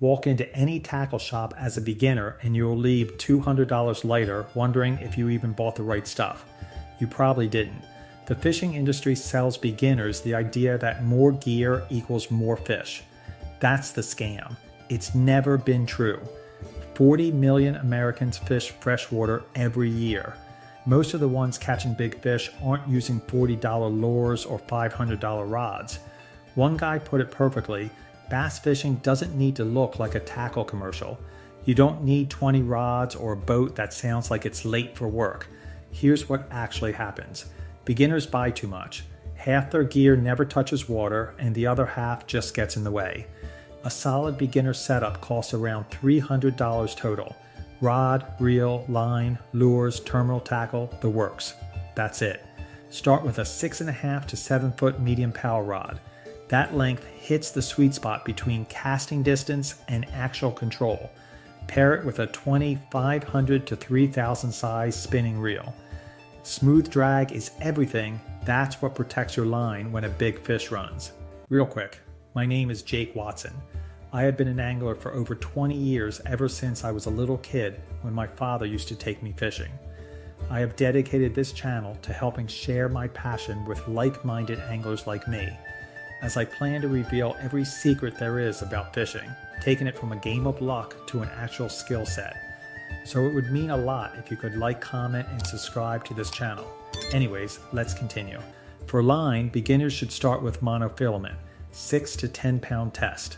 Walk into any tackle shop as a beginner and you'll leave $200 later wondering if you even bought the right stuff. You probably didn't. The fishing industry sells beginners the idea that more gear equals more fish. That's the scam. It's never been true. 40 million Americans fish freshwater every year. Most of the ones catching big fish aren't using $40 lures or $500 rods. One guy put it perfectly: bass fishing doesn't need to look like a tackle commercial. You don't need 20 rods or a boat that sounds like it's late for work. Here's what actually happens. Beginners buy too much. Half their gear never touches water and the other half just gets in the way. A solid beginner setup costs around $300 total. Rod, reel, line, lures, terminal tackle, the works. That's it. Start with a 6.5 to 7 foot medium power rod. That length hits the sweet spot between casting distance and actual control. Pair it with a 2500 to 3000 size spinning reel. Smooth drag is everything. That's what protects your line when a big fish runs. Real quick, my name is Jake Watson. I have been an angler for over 20 years, ever since I was a little kid when my father used to take me fishing. I have dedicated this channel to helping share my passion with like-minded anglers like me, as I plan to reveal every secret there is about fishing, taking it from a game of luck to an actual skill set. So it would mean a lot if you could like, comment, and subscribe to this channel. Anyways, let's continue. For line, beginners should start with monofilament, 6 to 10 pound test.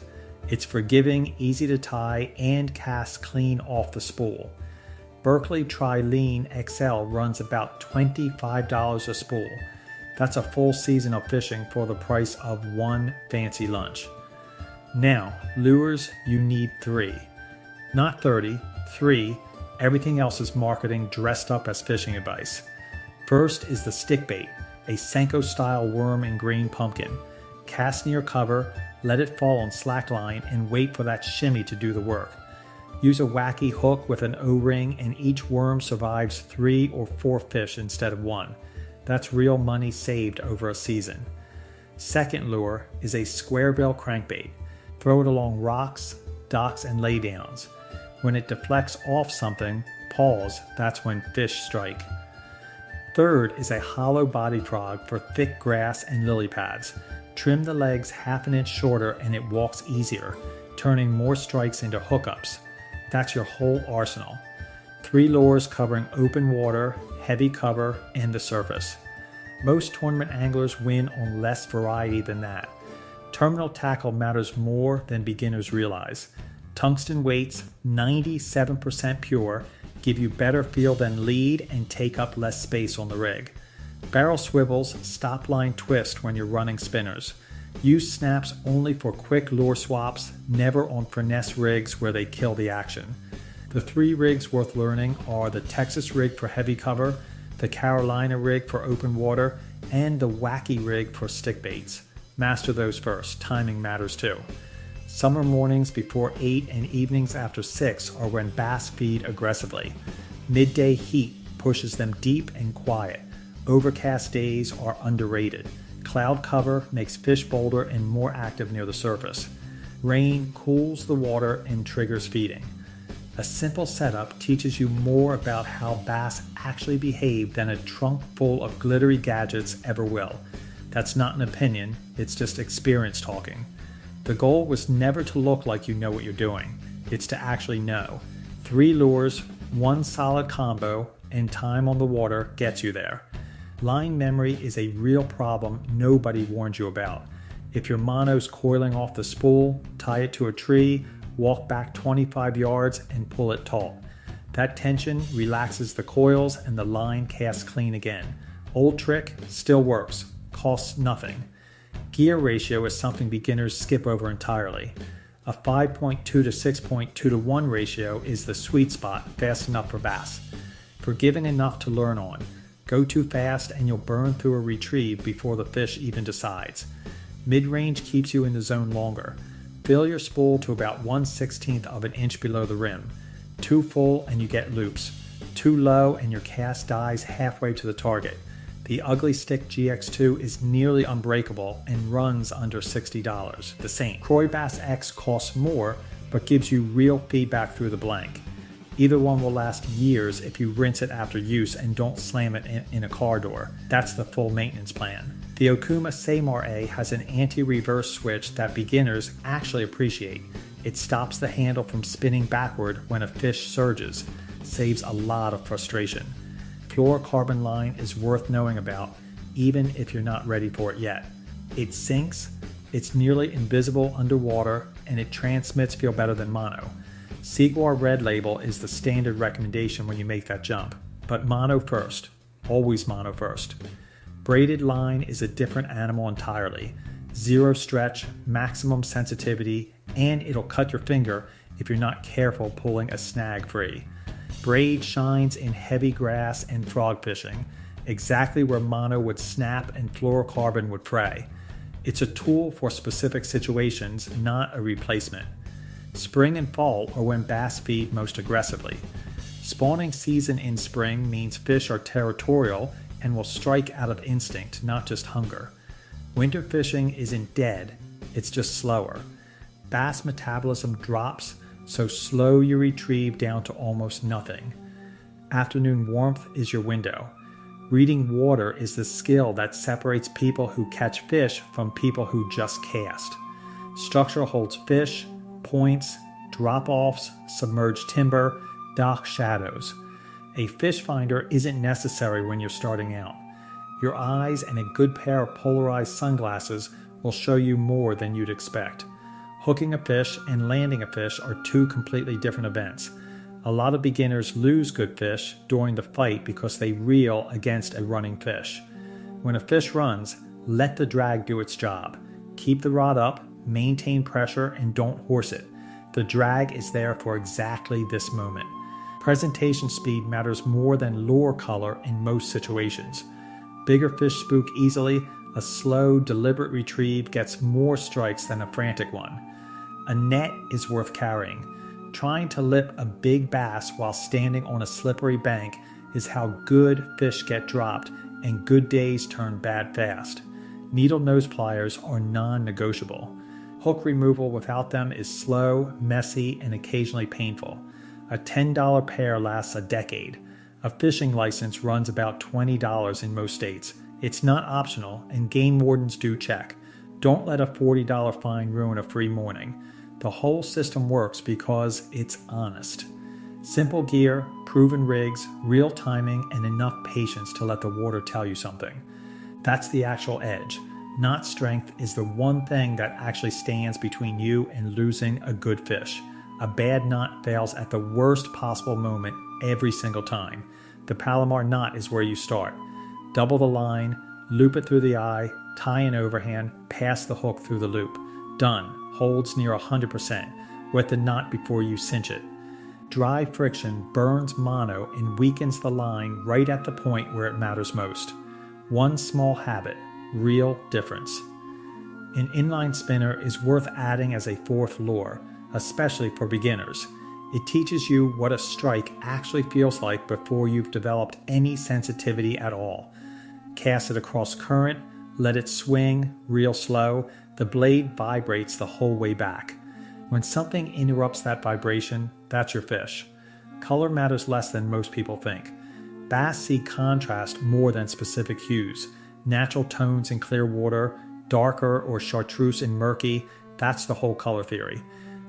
It's forgiving, easy to tie, and cast clean off the spool. Berkley Trilene XL runs about $25 a spool. That's a full season of fishing for the price of one fancy lunch. Now, lures, you need 3. Not 30, 3. Everything else is marketing dressed up as fishing advice. First is the stick bait, a Senko-style worm and green pumpkin. Cast near cover, let it fall on slack line, and wait for that shimmy to do the work. Use a wacky hook with an O-ring and each worm survives 3 or 4 fish instead of 1. That's real money saved over a season. Second lure is a square bill crankbait. Throw it along rocks, docks, and laydowns. When it deflects off something, pause, that's when fish strike. Third is a hollow body frog for thick grass and lily pads. Trim the legs half an inch shorter and it walks easier, turning more strikes into hookups. That's your whole arsenal. 3 lures covering open water, heavy cover, and the surface. Most tournament anglers win on less variety than that. Terminal tackle matters more than beginners realize. Tungsten weights, 97% pure, give you better feel than lead and take up less space on the rig. Barrel swivels stop line twist when you're running spinners. Use snaps only for quick lure swaps, never on finesse rigs where they kill the action. The 3 rigs worth learning are the Texas rig for heavy cover, the Carolina rig for open water, and the Wacky rig for stick baits. Master those first, timing matters too. Summer mornings before 8 and evenings after 6 are when bass feed aggressively. Midday heat pushes them deep and quiet. Overcast days are underrated. Cloud cover makes fish bolder and more active near the surface. Rain cools the water and triggers feeding. A simple setup teaches you more about how bass actually behave than a trunk full of glittery gadgets ever will. That's not an opinion, it's just experience talking. The goal was never to look like you know what you're doing. It's to actually know. 3 lures, 1 solid combo, and time on the water gets you there. Line memory is a real problem nobody warned you about. If your mono's coiling off the spool, tie it to a tree, walk back 25 yards and pull it taut. That tension relaxes the coils and the line casts clean again. Old trick, still works, costs nothing. Gear ratio is something beginners skip over entirely. A 5.2 to 6.2 to 1 ratio is the sweet spot, fast enough for bass. Forgiving enough to learn on. Go too fast and you'll burn through a retrieve before the fish even decides. Mid-range keeps you in the zone longer. Fill your spool to about 1/16 of an inch below the rim. Too full and you get loops. Too low and your cast dies halfway to the target. The Ugly Stick GX2 is nearly unbreakable and runs under $60. The same. Croy Bass X costs more, but gives you real feedback through the blank. Either one will last years if you rinse it after use and don't slam it in a car door. That's the full maintenance plan. The Okuma Seimar A has an anti-reverse switch that beginners actually appreciate. It stops the handle from spinning backward when a fish surges, saves a lot of frustration. Fluorocarbon line is worth knowing about, even if you're not ready for it yet. It sinks, it's nearly invisible underwater, and it transmits feel better than mono. Seaguar Red Label is the standard recommendation when you make that jump, but mono first, always mono first. Braided line is a different animal entirely. Zero stretch, maximum sensitivity, and it'll cut your finger if you're not careful pulling a snag free. Braid shines in heavy grass and frog fishing, exactly where mono would snap and fluorocarbon would fray. It's a tool for specific situations, not a replacement. Spring and fall are when bass feed most aggressively. Spawning season in spring means fish are territorial and will strike out of instinct, not just hunger. Winter fishing isn't dead, it's just slower. Bass metabolism drops, so slow you retrieve down to almost nothing. Afternoon warmth is your window. Reading water is the skill that separates people who catch fish from people who just cast. Structure holds fish, points, drop-offs, submerged timber, dock shadows. A fish finder isn't necessary when you're starting out. Your eyes and a good pair of polarized sunglasses will show you more than you'd expect. Hooking a fish and landing a fish are two completely different events. A lot of beginners lose good fish during the fight because they reel against a running fish. When a fish runs, let the drag do its job. Keep the rod up, maintain pressure, and don't horse it. The drag is there for exactly this moment. Presentation speed matters more than lure color in most situations. Bigger fish spook easily, a slow, deliberate retrieve gets more strikes than a frantic one. A net is worth carrying. Trying to lip a big bass while standing on a slippery bank is how good fish get dropped and good days turn bad fast. Needle nose pliers are non-negotiable. Hook removal without them is slow, messy, and occasionally painful. A $10 pair lasts a decade. A fishing license runs about $20 in most states. It's not optional, and game wardens do check. Don't let a $40 fine ruin a free morning. The whole system works because it's honest. Simple gear, proven rigs, real timing, and enough patience to let the water tell you something. That's the actual edge. Knot strength is the one thing that actually stands between you and losing a good fish. A bad knot fails at the worst possible moment every single time. The Palomar knot is where you start. Double the line, loop it through the eye, tie an overhand, pass the hook through the loop. Done. Holds near 100%. Wet the knot before you cinch it. Dry friction burns mono and weakens the line right at the point where it matters most. One small habit, real difference. An inline spinner is worth adding as a fourth lure, especially for beginners. It teaches you what a strike actually feels like before you've developed any sensitivity at all. Cast it across current, let it swing, reel slow. The blade vibrates the whole way back. When something interrupts that vibration, that's your fish. Color matters less than most people think. Bass see contrast more than specific hues. Natural tones in clear water, darker or chartreuse in murky, that's the whole color theory.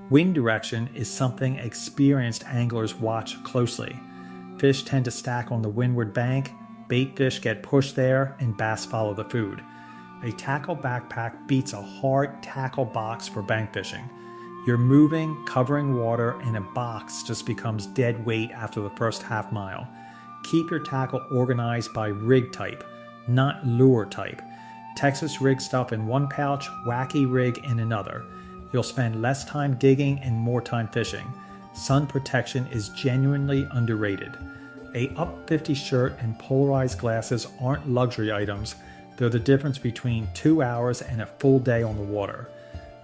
Wind direction is something experienced anglers watch closely. Fish tend to stack on the windward bank, bait fish get pushed there, and bass follow the food. A tackle backpack beats a hard tackle box for bank fishing. You're moving, covering water, and a box just becomes dead weight after the first half mile. Keep your tackle organized by rig type, not lure type. Texas rig stuff in one pouch, wacky rig in another. You'll spend less time digging and more time fishing. Sun protection is genuinely underrated. A Up 50 shirt and polarized glasses aren't luxury items. They're the difference between 2 hours and a full day on the water.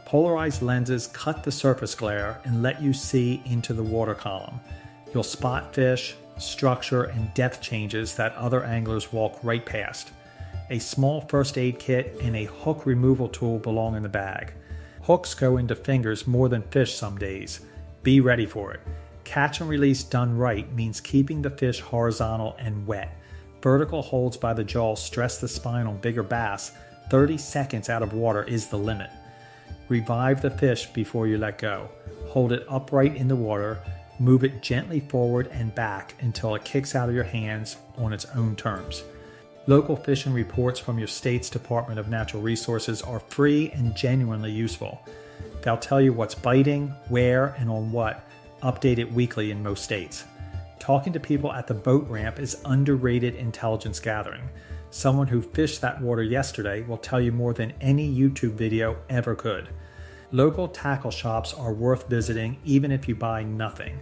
Polarized lenses cut the surface glare and let you see into the water column. You'll spot fish, structure, and depth changes that other anglers walk right past. A small first aid kit and a hook removal tool belong in the bag. Hooks go into fingers more than fish some days. Be ready for it. Catch and release done right means keeping the fish horizontal and wet. Vertical holds by the jaw stress the spine on bigger bass. 30 seconds out of water is the limit. Revive the fish before you let go. Hold it upright in the water. Move it gently forward and back until it kicks out of your hands on its own terms. Local fishing reports from your state's Department of Natural Resources are free and genuinely useful. They'll tell you what's biting, where, and on what, updated weekly in most states. Talking to people at the boat ramp is underrated intelligence gathering. Someone who fished that water yesterday will tell you more than any YouTube video ever could. Local tackle shops are worth visiting even if you buy nothing.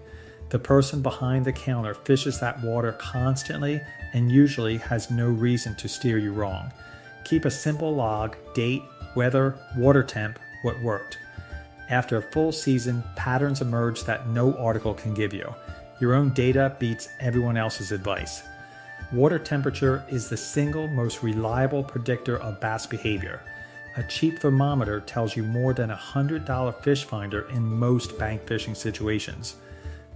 The person behind the counter fishes that water constantly and usually has no reason to steer you wrong. Keep a simple log, date, weather, water temp, what worked. After a full season, patterns emerge that no article can give you. Your own data beats everyone else's advice. Water temperature is the single most reliable predictor of bass behavior. A cheap thermometer tells you more than $100 fish finder in most bank fishing situations.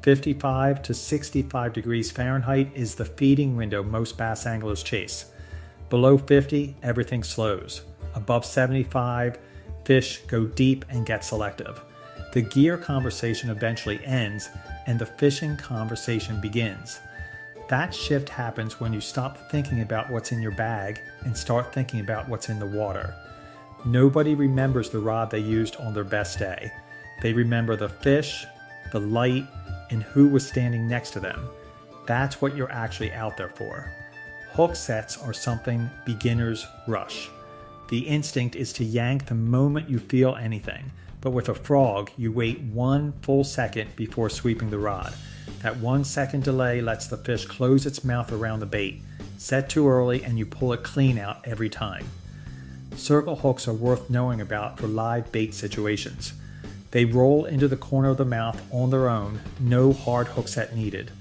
55 to 65 degrees Fahrenheit is the feeding window most bass anglers chase. Below 50, everything slows. Above 75, fish go deep and get selective. The gear conversation eventually ends and the fishing conversation begins. That shift happens when you stop thinking about what's in your bag and start thinking about what's in the water. Nobody remembers the rod they used on their best day. They remember the fish, the light, and who was standing next to them. That's what you're actually out there for. Hook sets are something beginners rush. The instinct is to yank the moment you feel anything, but with a frog, you wait 1 full second before sweeping the rod. That 1 second delay lets the fish close its mouth around the bait. Set too early and you pull it clean out every time. Circle hooks are worth knowing about for live bait situations. They roll into the corner of the mouth on their own, no hard hook set needed.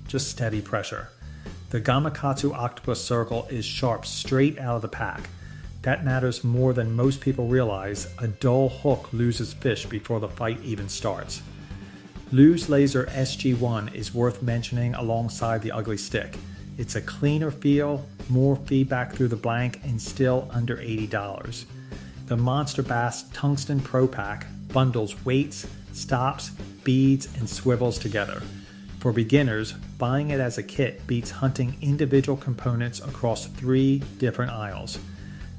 Just steady pressure. The Gamakatsu Octopus Circle is sharp straight out of the pack. That matters more than most people realize. A dull hook loses fish before the fight even starts. Lew's Laser SG1 is worth mentioning alongside the Ugly Stick. It's a cleaner feel, more feedback through the blank, and still under $80. The Monster Bass Tungsten Pro Pack bundles weights, stops, beads, and swivels together. For beginners, buying it as a kit beats hunting individual components across 3 different aisles.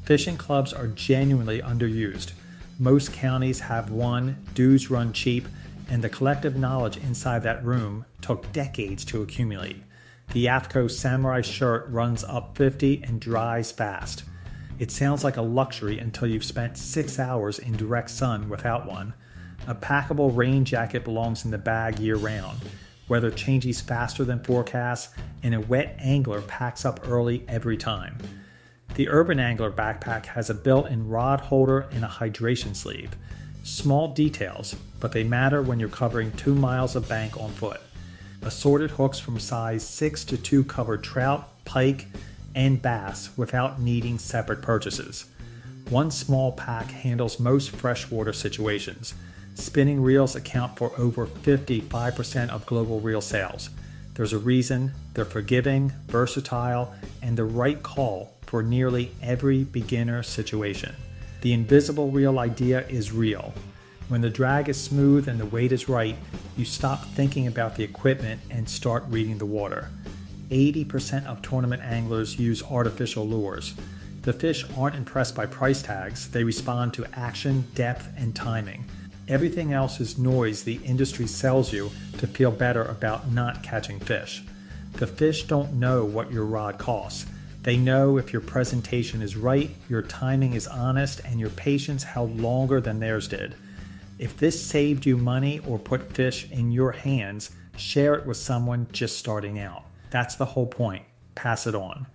Fishing clubs are genuinely underused. Most counties have one, dues run cheap, and the collective knowledge inside that room took decades to accumulate. The AFTCO Samurai shirt runs up 50 and dries fast. It sounds like a luxury until you've spent 6 hours in direct sun without one. A packable rain jacket belongs in the bag year-round. Weather changes faster than forecasts, and a wet angler packs up early every time. The Urban Angler backpack has a built-in rod holder and a hydration sleeve. Small details, but they matter when you're covering 2 miles of bank on foot. Assorted hooks from size 6 to 2 cover trout, pike, and bass without needing separate purchases. One small pack handles most freshwater situations. Spinning reels account for over 55% of global reel sales. There's a reason, they're forgiving, versatile, and the right call for nearly every beginner situation. The invisible reel idea is real. When the drag is smooth and the weight is right, you stop thinking about the equipment and start reading the water. 80% of tournament anglers use artificial lures. The fish aren't impressed by price tags, they respond to action, depth, and timing. Everything else is noise the industry sells you to feel better about not catching fish. The fish don't know what your rod costs. They know if your presentation is right, your timing is honest, and your patience held longer than theirs did. If this saved you money or put fish in your hands, share it with someone just starting out. That's the whole point. Pass it on.